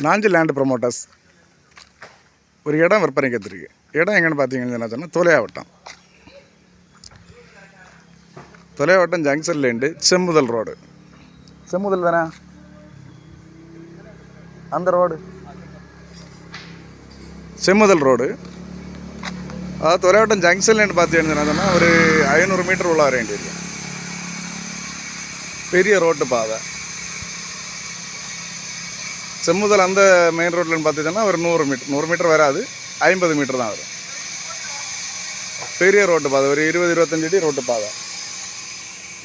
Nanjil land promoters ஒரு இடம் விற்பனைக்கு எடுத்துருக்கு. இடம் எங்கன்னு பார்த்தீங்கன்னு என்ன சொன்னால் தொலையாவட்டம் ஜங்ஷன்லேருந்து செம்முதல் ரோடு. செம்முதல் தானே அந்த ரோடு, செம்முதல் ரோடு. அதாவது தொலையாவட்டம் ஜங்ஷன்லேருந்து பார்த்தீங்கன்னு சொன்னால் ஒரு 500 மீட்டர் உள்ள வர வேண்டியிருக்கு. பெரிய ரோட்டு பாதை. செம்முதல் அந்த மெயின் ரோட்லன்னு பார்த்தீங்கன்னா ஒரு 100 மீட்டர் வராது, 50 மீட்டர் தான் வரும். பெரிய ரோட்டு பாதை, ஒரு 20-25 அடி ரோட்டு பாதை.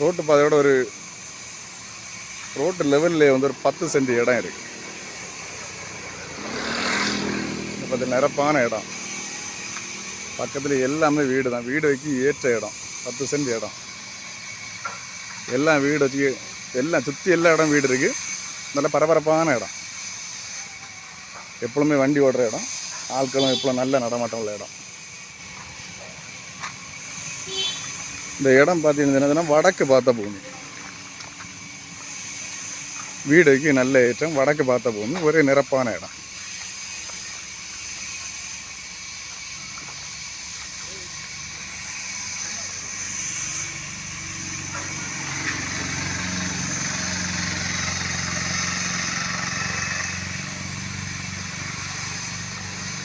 ரோட்டு பாதையோட ஒரு ரோட்டு லெவல்லே வந்து ஒரு 10 சென்ட் இடம் இருக்குது. பார்த்து நிரப்பான இடம். பக்கத்தில் எல்லாமே வீடு தான், வீடு வைக்க ஏற்ற இடம். 10 சென்ட் இடம், எல்லாம் வீடு வச்சு எல்லாம் சுற்றி எல்லா இடம் வீடு இருக்குது. நல்ல பரபரப்பான இடம், எப்பொழுதுமே வண்டி ஓடுற இடம், ஆட்களும் எப்போ நல்ல நடமாட்டம் உள்ள இடம். இந்த இடம் பார்த்தீங்கன்னா வடக்கு பார்த்த பூமி, வீடுக்கு நல்ல ஏற்றம், வடக்கு பார்த்த பூமி, ஒரே நிரப்பான இடம்.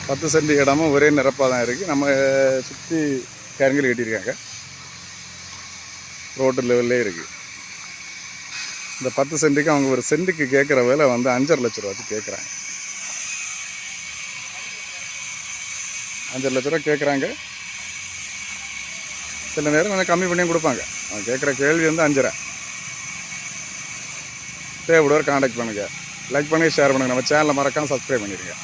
பத்து சென்ட் இடமும் ஒரே நிரப்பாக தான் இருக்குது. நம்ம சுற்றி கருங்கல் கட்டியிருக்காங்க, ரோட்டு லெவல்லே இருக்குது. இந்த 10 சென்ட்டுக்கு அவங்க ஒரு சென்ட்டுக்கு கேட்குற விலை வந்து 5.5 லட்ச ரூபா வச்சு கேட்குறாங்க. 5.5 லட்ச ரூபா கேட்குறாங்க. சில நேரம் கொஞ்சம் கம்மி பண்ணியும் கொடுப்பாங்க. அவங்க கேட்குற கேள்வி வந்து 5.5. தேவைப்படுவார் கான்டாக்ட் பண்ணுங்கள். லைக் பண்ணி ஷேர் பண்ணுங்கள். நம்ம சேனலை மறக்காமல் சப்ஸ்கிரைப் பண்ணிடுங்க.